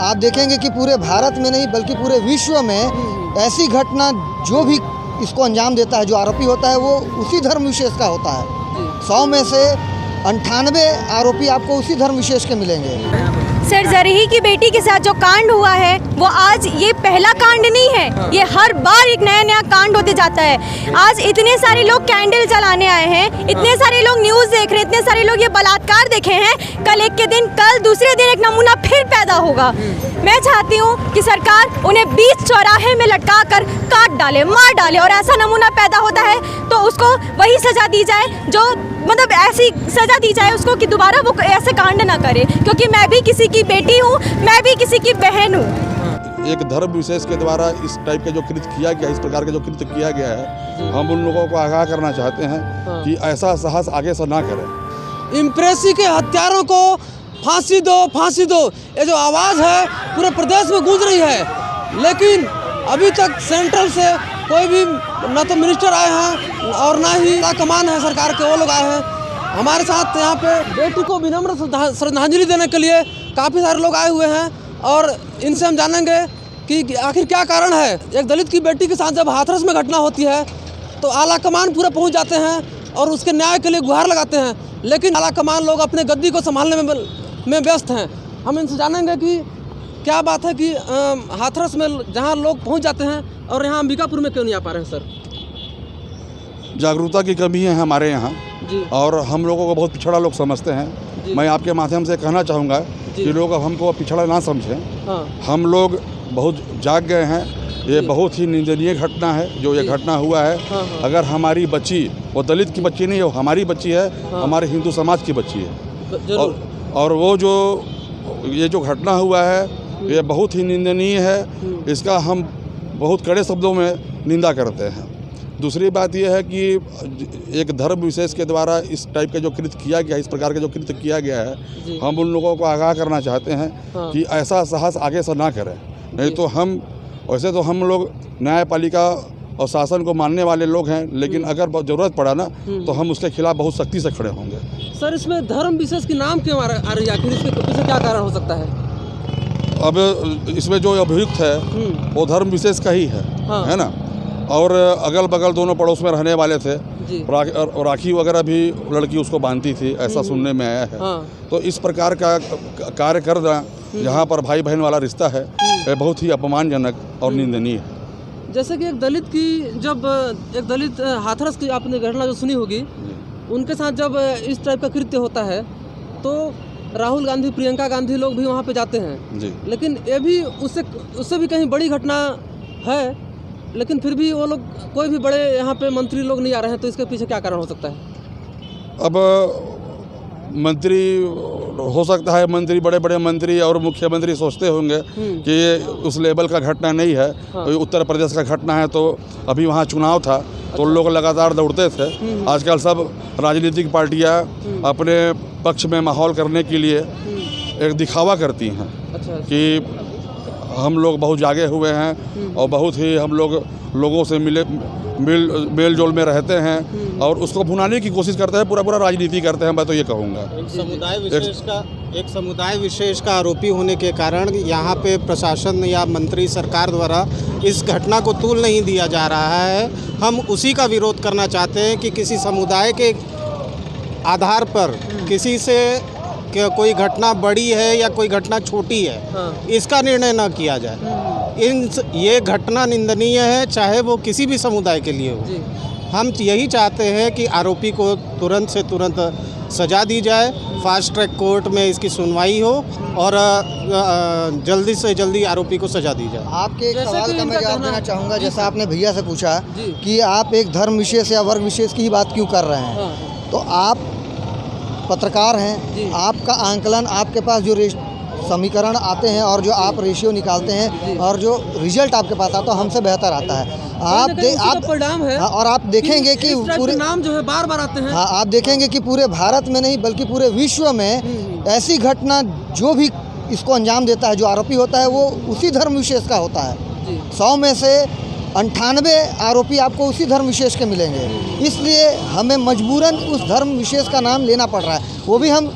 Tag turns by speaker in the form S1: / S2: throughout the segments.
S1: आप देखेंगे कि पूरे भारत में नहीं बल्कि पूरे विश्व में ऐसी घटना जो भी इसको अंजाम देता है, जो आरोपी होता है, वो उसी धर्म विशेष का होता है। 100 में से 98 आरोपी आपको उसी धर्म विशेष के मिलेंगे।
S2: सर, जरही की बेटी के साथ जो कांड हुआ है वो आज ये पहला कांड नहीं है, ये हर बार एक नया नया कांड होते जाता है। आज इतने सारे लोग कैंडल जलाने आए हैं, इतने सारे लोग न्यूज़ देख रहे हैं, इतने सारे लोग ये बलात्कार देखे हैं। कल दूसरे दिन एक नमूना फिर पैदा होगा। मैं चाहती हूँ कि सरकार उन्हें बीच चौराहे में लटका कर काट डाले, मार डाले, और ऐसा नमूना पैदा होता है तो उसको वही सज़ा दी जाए, जो मतलब ऐसी सज़ा दी जाए उसको कि दोबारा वो ऐसे कांड ना करे, क्योंकि मैं भी किसी की बेटी हूँ, मैं भी किसी की बहन हूँ।
S3: एक धर्म विशेष के द्वारा इस टाइप का जो कृत्य किया गया, इस प्रकार का जो कृत्य किया गया है, हम उन लोगों को आगाह करना चाहते हैं कि ऐसा साहस आगे से ना करें।
S4: इम्प्रेसी के हत्यारों को फांसी दो, फांसी दो, ये जो आवाज़ है पूरे प्रदेश में गूंज रही है, लेकिन अभी तक सेंट्रल से कोई भी न तो मिनिस्टर आए हैं और ना ही कमान है सरकार के, वो लोग आए हैं। हमारे साथ यहाँ पे बेटी को विनम्र श्रद्धांजलि देने के लिए काफ़ी सारे लोग आए हुए हैं, और इनसे हम जानेंगे कि आखिर क्या कारण है। एक दलित की बेटी के साथ जब हाथरस में घटना होती है तो आला कमान पूरे पहुँच जाते हैं और उसके न्याय के लिए गुहार लगाते हैं, लेकिन आला कमान लोग अपने गद्दी को संभालने में व्यस्त हैं। हम इनसे जानेंगे कि क्या बात है कि हाथरस में जहाँ लोग पहुँच जाते हैं और यहाँ अंबिकापुर में क्यों नहीं आ पा रहे हैं। सर,
S3: जागरूकता की कमी है हमारे यहाँ, और हम लोगों को बहुत पिछड़ा लोग समझते हैं। मैं आपके माध्यम से कहना चाहूँगा कि लोग हमको पिछड़ा ना समझें। हम लोग बहुत जाग गए हैं। ये बहुत ही निंदनीय घटना है जो ये घटना हुआ है। अगर हमारी बच्ची, वो दलित की बच्ची नहीं है, वो हमारी बच्ची है, हमारे हिंदू समाज की बच्ची है, और वो जो ये जो घटना हुआ है ये बहुत ही निंदनीय है। इसका हम बहुत कड़े शब्दों में निंदा करते हैं। दूसरी बात यह है कि एक धर्म विशेष के द्वारा इस टाइप का जो कृत्य किया गया, इस प्रकार का जो कृत्य किया गया है, हम उन लोगों को आगाह करना चाहते हैं कि ऐसा साहस आगे से ना करें। नहीं तो हम वैसे तो हम लोग न्यायपालिका और शासन को मानने वाले लोग हैं, लेकिन अगर ज़रूरत पड़ा ना तो हम उसके खिलाफ बहुत सख्ती से खड़े होंगे।
S4: सर, इसमें धर्म विशेष के नाम क्यों आ रही है, आखिर इसके पीछे क्या कारण हो सकता है?
S3: अब इसमें जो अभियुक्त है वो धर्म विशेष का ही है ना, और अगल बगल दोनों पड़ोस में रहने वाले थे, और राखी वगैरह भी लड़की उसको बांधती थी, ऐसा सुनने में आया है। तो इस प्रकार का कार्य करना जहाँ पर भाई बहन वाला रिश्ता है, ये बहुत ही अपमानजनक और निंदनीय है।
S4: जैसे कि एक दलित हाथरस की आपने घटना जो सुनी होगी, उनके साथ जब इस टाइप का कृत्य होता है तो राहुल गांधी, प्रियंका गांधी लोग भी वहाँ पे जाते हैं जी। लेकिन ये भी उससे भी कहीं बड़ी घटना है, लेकिन फिर भी वो लोग, कोई भी बड़े यहाँ पे मंत्री लोग नहीं आ रहे हैं, तो इसके पीछे क्या कारण हो सकता है? अब मंत्री हो सकता है, मंत्री, बड़े बड़े मंत्री और मुख्यमंत्री सोचते होंगे कि ये उस लेवल का घटना नहीं है। तो उत्तर प्रदेश का घटना है, तो अभी वहाँ चुनाव था तो लोग लगातार दौड़ते थे। आजकल सब राजनीतिक पार्टियाँ अपने पक्ष में माहौल करने के लिए एक दिखावा करती हैं कि हम लोग बहुत जागे हुए हैं और बहुत ही हम लोगों से मेल जोल में रहते हैं, और उसको भुनाने की कोशिश करते हैं, पूरा राजनीति करते हैं। मैं तो ये कहूँगा
S5: एक समुदाय विशेष का आरोपी होने के कारण यहाँ पे प्रशासन या मंत्री सरकार द्वारा इस घटना को तूल नहीं दिया जा रहा है। हम उसी का विरोध करना चाहते हैं कि किसी समुदाय के आधार पर किसी से कोई घटना बड़ी है या कोई घटना छोटी है, इसका निर्णय न किया जाए। ये घटना निंदनीय है, चाहे वो किसी भी समुदाय के लिए हो। हम यही चाहते हैं कि आरोपी को तुरंत से तुरंत सज़ा दी जाए, फास्ट ट्रैक कोर्ट में इसकी सुनवाई हो और जल्दी से जल्दी आरोपी को सज़ा दी जाए।
S1: आपके एक सवाल का मैं जवाब देना चाहूँगा। जैसा आपने भैया से पूछा कि आप एक धर्म विशेष या वर्ग विशेष की बात क्यों कर रहे हैं, तो आप पत्रकार हैं, आपका आंकलन, आपके पास जो समीकरण आते हैं और जो आप रेशियो निकालते हैं और जो रिजल्ट आपके पास आता है हमसे बेहतर आता है।
S4: परिणाम है,
S1: और आप देखेंगे कि पूरे
S4: नाम जो है बार बार आते हैं।
S1: आप देखेंगे कि पूरे भारत में नहीं बल्कि पूरे विश्व में ऐसी घटना जो भी इसको अंजाम देता है, जो आरोपी होता है, वो उसी धर्म विशेष का होता है। 100 में से 98 आरोपी आपको उसी धर्म विशेष के मिलेंगे। इसलिए हमें मजबूरन उस धर्म विशेष का नाम लेना पड़ रहा है। वो भी हम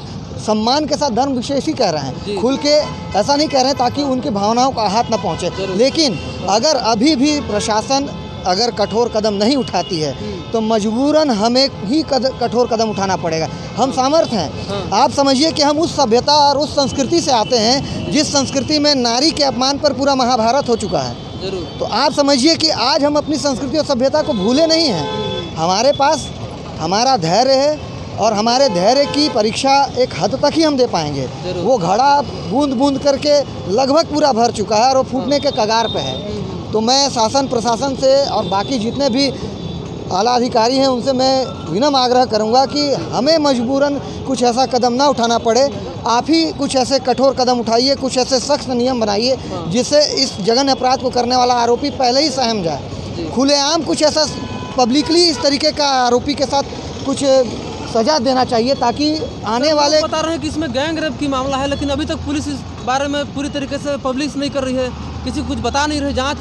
S1: सम्मान के साथ धर्म विशेष ही कह रहे हैं, खुल के ऐसा नहीं कह रहे हैं ताकि उनकी भावनाओं का आहत न पहुँचे। लेकिन अगर अभी भी प्रशासन अगर कठोर कदम नहीं उठाती है तो मजबूरन हमें ही कठोर कदम उठाना पड़ेगा। हम सामर्थ्य हैं। आप समझिए कि हम उस सभ्यता और उस संस्कृति से आते हैं जिस संस्कृति में नारी के अपमान पर पूरा महाभारत हो चुका है। तो आप समझिए कि आज हम अपनी संस्कृति और सभ्यता को भूले नहीं हैं। हमारे पास हमारा धैर्य है और हमारे धैर्य की परीक्षा एक हद तक ही हम दे पाएंगे। वो घड़ा बूंद बूंद करके लगभग पूरा भर चुका है और वो फूटने के कगार पे है। तो मैं शासन प्रशासन से और बाकी जितने भी आला अधिकारी हैं उनसे मैं विनम्र आग्रह करूंगा कि हमें मजबूरन कुछ ऐसा कदम ना उठाना पड़े। आप ही कुछ ऐसे कठोर कदम उठाइए, कुछ ऐसे सख्त नियम बनाइए जिससे इस जघन्य अपराध को करने वाला आरोपी पहले ही सहम जाए। खुलेआम कुछ ऐसा पब्लिकली इस तरीके का आरोपी के साथ कुछ सजा देना चाहिए ताकि आने वाले
S4: बता रहे हैं कि इसमें गैंग रेप की मामला है, लेकिन अभी तक पुलिस इस बारे में पूरी तरीके से पब्लिश नहीं कर रही है, किसी को कुछ बता नहीं रही, जांच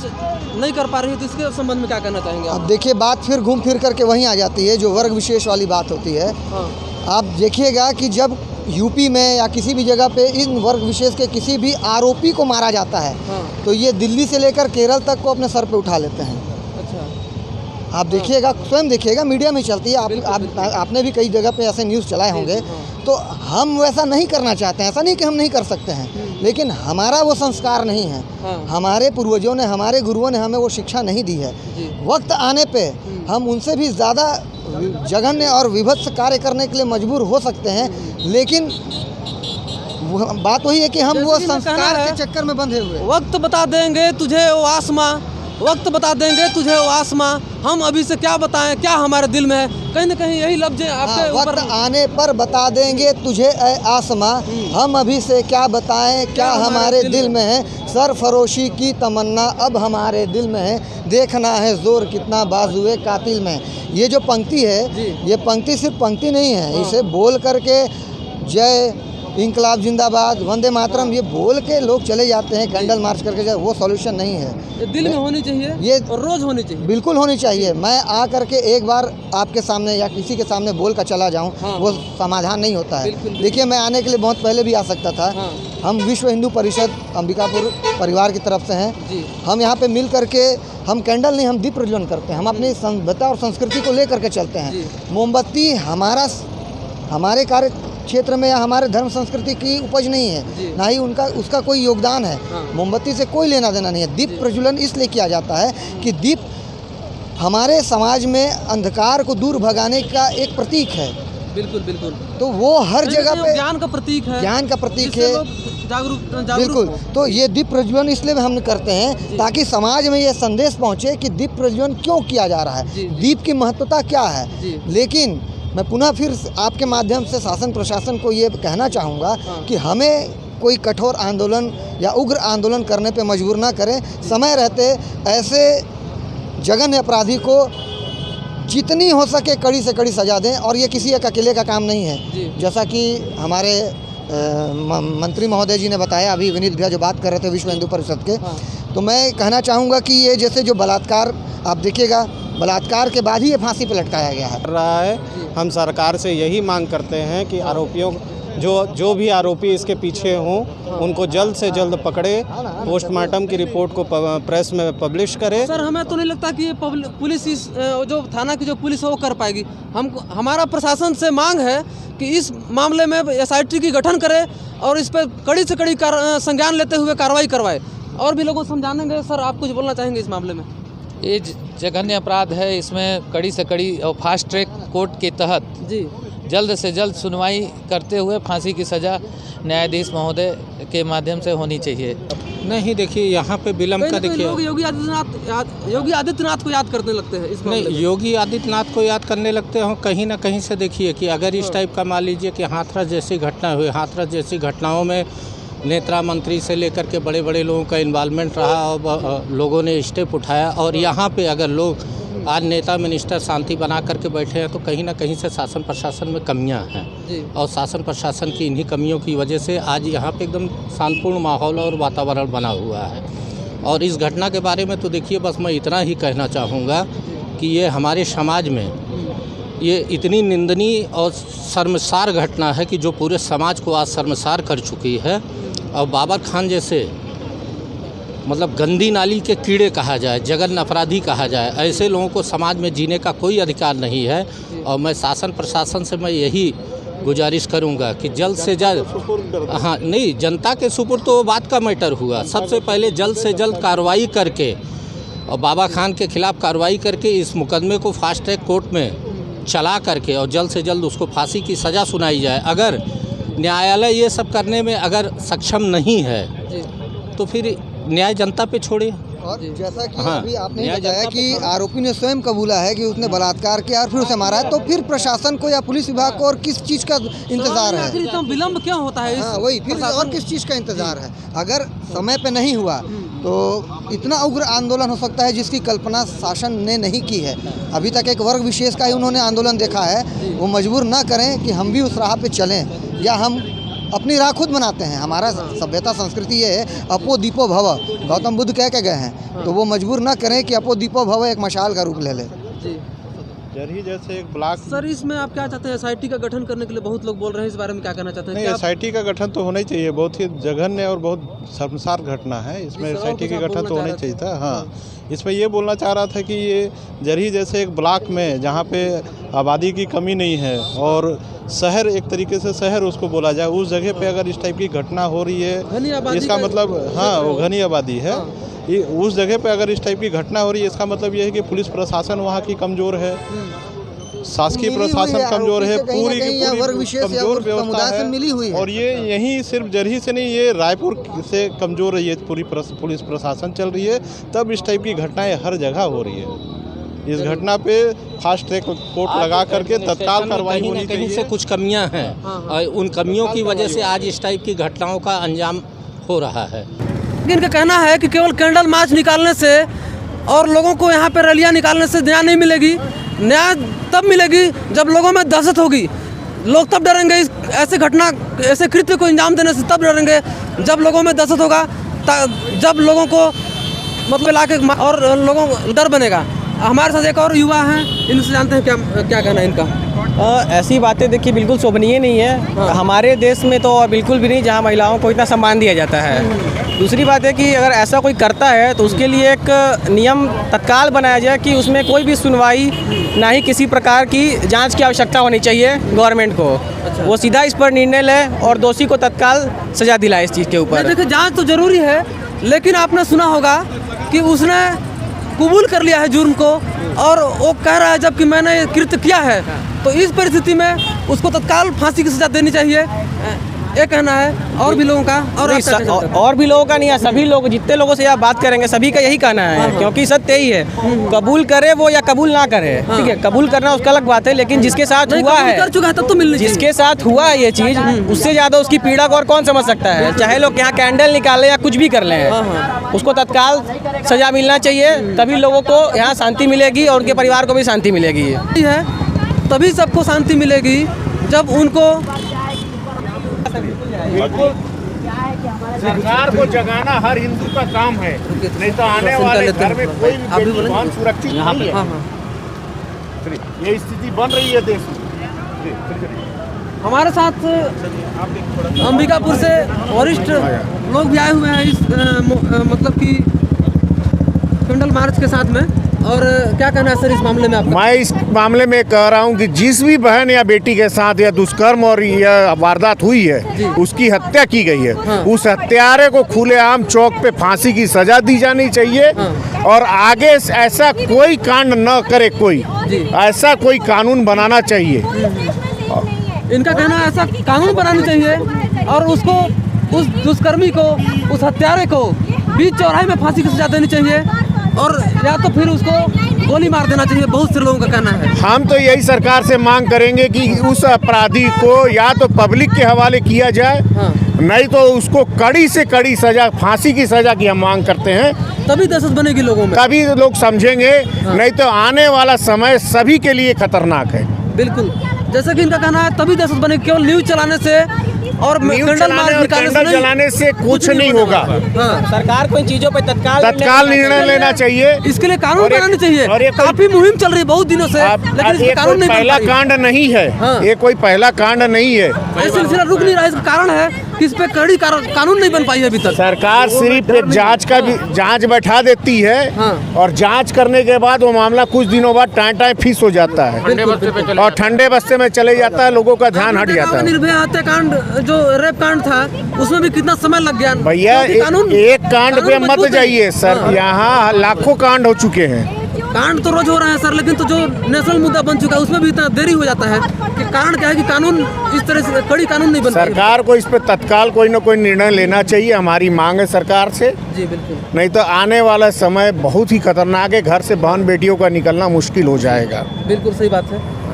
S4: नहीं कर पा रही है। तो इसके संबंध में क्या कहना चाहेंगे आप?
S1: अब देखिए, बात फिर घूम फिर करके वहीं आ जाती है जो वर्ग विशेष वाली बात होती है। आप देखिएगा कि जब यूपी में या किसी भी जगह पे इन वर्ग विशेष के किसी भी आरोपी को मारा जाता है तो ये दिल्ली से लेकर केरल तक को अपने सर पे उठा लेते हैं। आप देखिएगा, स्वयं देखिएगा, मीडिया में चलती है। आपने भी कई जगह पे ऐसे न्यूज़ चलाए होंगे। तो हम वैसा नहीं करना चाहते हैं, ऐसा नहीं कि हम नहीं कर सकते हैं, लेकिन हमारा वो संस्कार नहीं है। हमारे पूर्वजों ने, हमारे गुरुओं ने हमें वो शिक्षा नहीं दी है। वक्त आने पे हम उनसे भी ज़्यादा जघन्य और विभत्स कार्य करने के लिए मजबूर हो सकते हैं, लेकिन बात वही है कि हम वो संस्कार के चक्कर में बंधे हुए।
S4: वक्त बता देंगे तुझे वो आसमां, वक्त बता देंगे तुझे वो आसमां, हम अभी से क्या बताएं क्या हमारे दिल में है। कहीं ना कहीं यही लफ्ज़ आपके ऊपर।
S1: वक्त आने पर बता देंगे तुझे ए आसमां, हम अभी से क्या बताएं क्या हमारे दिल में है। सरफरोशी की तमन्ना अब हमारे दिल में है, देखना है जोर कितना बाजुए कातिल में। ये जो पंक्ति है, ये पंक्ति सिर्फ पंक्ति नहीं है। इसे बोल करके जय इंकलाब जिंदाबाद, वंदे मातरम, ये बोल के लोग चले जाते हैं, कैंडल मार्च करके जाए, वो सॉल्यूशन नहीं है।
S4: दिल में होनी चाहिए, ये रोज होनी चाहिए,
S1: बिल्कुल होनी चाहिए। मैं आ करके एक बार आपके सामने या किसी के सामने बोल कर चला जाऊं, वो समाधान नहीं होता है। देखिए, मैं आने के लिए बहुत पहले भी आ सकता था। हम विश्व हिंदू परिषद अंबिकापुर परिवार की तरफ से हैं। हम यहाँ पे मिल करके, हम कैंडल नहीं, हम दीप प्रज्वलन करते हैं। हम अपनी सभ्यता और संस्कृति को ले करके चलते हैं। मोमबत्ती हमारे कार्य क्षेत्र में या हमारे धर्म संस्कृति की उपज नहीं है, ना ही उसका कोई योगदान है। मोमबत्ती से कोई लेना देना नहीं है। दीप प्रज्वलन इसलिए किया जाता है कि दीप हमारे समाज में अंधकार को दूर भगाने का एक प्रतीक है।
S4: बिल्कुल बिल्कुल।
S1: तो वो हर जगह पे
S4: ज्ञान का प्रतीक है,
S1: ज्ञान का प्रतीक है,
S4: जागरूक
S1: बिल्कुल। तो ये दीप प्रज्वलन इसलिए हम करते हैं ताकि समाज में ये संदेश पहुँचे कि दीप प्रज्वलन क्यों किया जा रहा है, दीप की महत्वता क्या है। लेकिन मैं पुनः फिर आपके माध्यम से शासन प्रशासन को ये कहना चाहूँगा कि हमें कोई कठोर आंदोलन या उग्र आंदोलन करने पे मजबूर ना करें। समय रहते ऐसे जघन्य अपराधी को जितनी हो सके कड़ी से कड़ी सजा दें। और ये किसी एक अकेले का काम नहीं है। जैसा कि हमारे मंत्री महोदय जी ने बताया, अभी विनीत भैया जो बात कर रहे थे विश्व हिंदू परिषद के, तो मैं कहना चाहूँगा कि ये जैसे जो बलात्कार, आप देखिएगा बलात्कार के बाद ही ये फांसी पर लटकाया गया है।
S5: हम सरकार से यही मांग करते हैं कि आरोपियों जो भी आरोपी इसके पीछे हों उनको जल्द से जल्द पकड़े, पोस्टमार्टम की रिपोर्ट को प्रेस में पब्लिश करे।
S4: सर, हमें तो नहीं लगता कि ये पुलिस इस जो थाना की जो पुलिस है वो कर पाएगी। हमारा प्रशासन से मांग है कि इस मामले में SIT की गठन करे और इस पर कड़ी से कड़ी संज्ञान लेते हुए कार्रवाई करवाए। और भी लोगों को समझानेंगे। सर, आप कुछ बोलना चाहेंगे इस मामले में?
S6: ये जघन्य अपराध है, इसमें कड़ी से कड़ी और फास्ट ट्रैक कोर्ट के तहत जल्द से जल्द सुनवाई करते हुए फांसी की सज़ा न्यायाधीश महोदय के माध्यम से होनी चाहिए।
S5: नहीं, देखिए यहाँ पे विलम्ब का देखिए,
S4: योगी आदित्यनाथ को याद करने लगते हैं इस
S5: नहीं, योगी आदित्यनाथ को याद करने लगते हैं। कहीं ना कहीं से देखिए कि अगर इस टाइप का मान लीजिए कि हाथरस जैसी घटना हुई, हाथरस जैसी घटनाओं में नेता मंत्री से लेकर के बड़े बड़े लोगों का इन्वॉल्वमेंट रहा और लोगों ने स्टेप उठाया, और यहाँ पे अगर लोग आज नेता मिनिस्टर शांति बना करके बैठे हैं तो कहीं ना कहीं से शासन प्रशासन में कमियां हैं। और शासन प्रशासन की इन्हीं कमियों की वजह से आज यहाँ पे एकदम शांतिपूर्ण माहौल और वातावरण बना हुआ है। और इस घटना के बारे में तो देखिए, बस मैं इतना ही कहना चाहूँगा कि ये हमारे समाज में
S7: ये इतनी निंदनीय और शर्मसार घटना है कि जो पूरे समाज को आज शर्मसार कर चुकी है। और बाबर खान जैसे मतलब गंदी नाली के कीड़े कहा जाए, जघन्य अपराधी कहा जाए, ऐसे लोगों को समाज में जीने का कोई अधिकार नहीं है। और मैं शासन प्रशासन से मैं यही गुजारिश करूंगा कि जल्द से जल्द, हाँ नहीं, जनता के सुपुर्द तो बात का मैटर हुआ, सबसे पहले जल्द से जल्द कार्रवाई करके और बाबा खान के खिलाफ़ कार्रवाई करके इस मुकदमे को फास्ट ट्रैक कोर्ट में चला करके और जल्द से जल्द उसको फांसी की सज़ा सुनाई जाए। अगर न्यायालय ये सब करने में अगर सक्षम नहीं है तो फिर न्याय जनता पे छोड़े।
S1: और जैसा कि अभी आपने बताया कि आरोपी ने स्वयं कबूला है कि उसने बलात्कार किया और फिर उसे मारा है, तो फिर प्रशासन को या पुलिस विभाग को और किस चीज़ का इंतजार है?
S4: इतना विलम्ब क्यों होता है?
S1: हाँ वही, फिर और किस चीज़ का इंतजार है? अगर समय पे नहीं हुआ तो इतना उग्र आंदोलन हो सकता है जिसकी कल्पना शासन ने नहीं की है। अभी तक एक वर्ग विशेष का ही उन्होंने आंदोलन देखा है। वो मजबूर ना करें कि हम भी उस राह पे चलें या हम अपनी राह खुद बनाते हैं। हमारा सभ्यता संस्कृति ये है, अपो दीपो भव, गौतम बुद्ध कह के गए हैं। तो वो मजबूर ना करें कि अपो दीपो भव एक मशाल का रूप ले ले।
S8: जरही जैसे एक ब्लॉक।
S4: सर इसमें आप क्या चाहते हैं? एसआईटी का गठन करने के लिए बहुत लोग बोल रहे हैं, इस बारे में क्या कहना चाहते हैं?
S8: नहीं, एसआईटी का गठन तो होना ही चाहिए। बहुत ही जघन्य और बहुत शर्मसार घटना है, इसमें एसआईटी का गठन तो होना ही चाहिए था। हाँ, इसमें ये बोलना चाह रहा था कि ये जरही जैसे एक ब्लॉक में जहाँ पे आबादी की कमी नहीं है और शहर एक तरीके से शहर उसको बोला जाए, उस जगह पे अगर इस टाइप की घटना हो रही है, इसका मतलब हाँ वो घनी आबादी है। ये उस जगह पे अगर इस टाइप की घटना हो रही है, इसका मतलब ये है कि पुलिस प्रशासन वहाँ की कमज़ोर है, शासकीय प्रशासन कमज़ोर है, पूरी कमज़ोर व्यवस्था है। और ये यहीं सिर्फ जरही से नहीं, ये रायपुर से कमज़ोर रही है, पूरी पुलिस प्रशासन चल रही है, तब इस टाइप की घटनाएं हर जगह हो रही है। इस घटना पे फास्ट ट्रैक कोर्ट लगा करके तत्काल कार्रवाई होनी चाहिए।
S7: से कुछ कमियां हैं और उन कमियों की वजह से आज इस टाइप की घटनाओं का अंजाम हो रहा है।
S4: इनका कहना है कि केवल कैंडल मार्च निकालने से और लोगों को यहाँ पे रैलियाँ निकालने से न्याय नहीं मिलेगी। न्याय तब मिलेगी जब लोगों में दहशत होगी। लोग तब डरेंगे, ऐसे घटना ऐसे कृत्य को अंजाम देने से तब डरेंगे जब लोगों में दहशत होगा, जब लोगों को मतलब लाके और लोगों को डर बनेगा। हमारे साथ एक और युवा हैं, इनसे जानते हैं क्या कहना है इनका।
S9: ऐसी बातें देखिए बिल्कुल शोभनीय नहीं है। हमारे देश में तो बिल्कुल भी नहीं, जहां महिलाओं को इतना सम्मान दिया जाता है। दूसरी बात है कि अगर ऐसा कोई करता है तो उसके लिए एक नियम तत्काल बनाया जाए कि उसमें कोई भी सुनवाई ना ही किसी प्रकार की जांच की आवश्यकता होनी चाहिए गवर्नमेंट को। वो सीधा इस पर निर्णय ले और दोषी को तत्काल सजा दिलाए इस चीज़ के ऊपर।
S4: देखिए जाँच तो जरूरी है, लेकिन आपने सुना होगा कि उसने कबूल कर लिया है जुर्म को और वो कह रहा है जबकि मैंने ये कृत्य किया है। तो इस परिस्थिति में उसको तत्काल फांसी की सजा देनी चाहिए, ये कहना है। और भी लोगों का
S9: और भी लोगों का नहीं है, सभी लोग जितने लोगों से आप बात करेंगे सभी का यही कहना है। क्योंकि सत्य यही है, कबूल करे वो या कबूल ना करे, ठीक है, कबूल करना उसका अलग बात है, लेकिन जिसके साथ हुआ है,
S4: कर चुका है तब तो मिलनी चाहिए।
S9: जिसके साथ हुआ है ये चीज़, उससे ज़्यादा उसकी पीड़ा को और कौन समझ सकता है। चाहे लोग यहाँ कैंडल निकाले या कुछ भी कर लें, उसको तत्काल सजा मिलना चाहिए, तभी लोगों को यहाँ शांति मिलेगी और उनके परिवार को भी शांति मिलेगी।
S4: तभी सबको शांति मिलेगी जब उनको
S10: सरकार को जगाना हर हिंदू का काम है, नहीं तो आने वाले घर में कोई भी बेजुबान सुरक्षित नहीं है। ये स्थिति बन रही है देश में।
S4: हमारे साथ अंबिकापुर से वरिष्ठ लोग भी आए हुए हैं इस मतलब कि कैंडल मार्च के साथ में। और क्या कहना है सर इस मामले में आपका?
S10: मैं इस मामले में कह रहा हूं कि जिस भी बहन या बेटी के साथ या दुष्कर्म और यह वारदात हुई है, उसकी हत्या की गई है, उस हत्यारे को खुलेआम चौक पे फांसी की सजा दी जानी चाहिए। और आगे ऐसा कोई कांड न करे, कोई ऐसा कोई कानून बनाना चाहिए।
S4: इनका कहना है ऐसा कानून बनाना चाहिए और उसको, उस दुष्कर्मी को, उस हत्यारे को बीच चौराहे में फांसी की सजा देनी चाहिए और या तो फिर उसको गोली मार देना चाहिए। बहुत से लोगों का कहना है। हम
S10: तो यही सरकार से मांग करेंगे कि उस अपराधी को या तो पब्लिक के हवाले किया जाए, नहीं तो उसको कड़ी से कड़ी सजा, फांसी की सजा की हम मांग करते हैं।
S4: तभी दहशत बनेगी लोगों में,
S10: तभी लोग समझेंगे। नहीं तो आने वाला समय सभी के लिए खतरनाक है।
S4: बिल्कुल, जैसे कि इनका कहना है तभी दहशत बनेगी। केवल न्यूज़ चलाने से और
S10: न्यूज़
S4: कैंडल
S10: चलाने
S4: मार्च
S10: और
S4: निकालने से
S10: कैंडल
S4: नहीं-
S10: जलाने से कुछ नहीं होगा।
S9: सरकार को इन चीजों पे
S10: तत्काल निर्णय लेना चाहिए।
S4: इसके लिए कानून
S10: और एक-
S4: बनाना चाहिए।
S10: और एक-
S4: काफी मुहिम चल रही है बहुत दिनों से, लेकिन इस पे
S10: ये
S4: कानून
S10: कोई
S4: नहीं बन
S10: पहला
S4: पाई।
S10: कांड नहीं है,
S4: हाँ।
S10: ये कोई पहला कांड नहीं है।
S4: ये सिलसिला रुक नहीं रहा, इसका कारण है कि इस पे कड़ी कानून नहीं बन पाई है अभी तक।
S10: सरकार सिर्फ एक जांच का भी जांच बैठा देती है,
S4: हाँ।
S10: और जांच करने के बाद वो मामला कुछ दिनों बाद टाइम फिक्स हो जाता है और ठंडे बस्ते में चले जाता है, लोगों का ध्यान हट जाता है।
S4: निर्भया हत्याकांड जो रेप कांड था उसमें भी कितना समय लग गया
S10: भैया
S4: क्योंकि कानून
S10: एक कांड पे
S4: कानून
S10: मत
S4: मजबूत है।
S10: जाइए सर,
S4: हाँ।
S10: यहाँ लाखों कांड हो चुके हैं।
S4: कांड तो रोज हो रहे हैं सर, लेकिन तो जो नेशनल मुद्दा बन चुका है उसमें भी इतना देरी हो जाता है कि कारण क्या है कि कानून इस तरह से कड़ी कानून नहीं बन पाई।
S10: सरकार को इस पे तत्काल कोई न कोई निर्णय लेना चाहिए, हमारी मांग है सरकार से।
S4: जी बिल्कुल।
S10: नहीं तो आने वाला समय बहुत ही खतरनाक है, घर से बहन बेटियों का निकलना मुश्किल हो जाएगा।
S4: बिल्कुल सही बात है।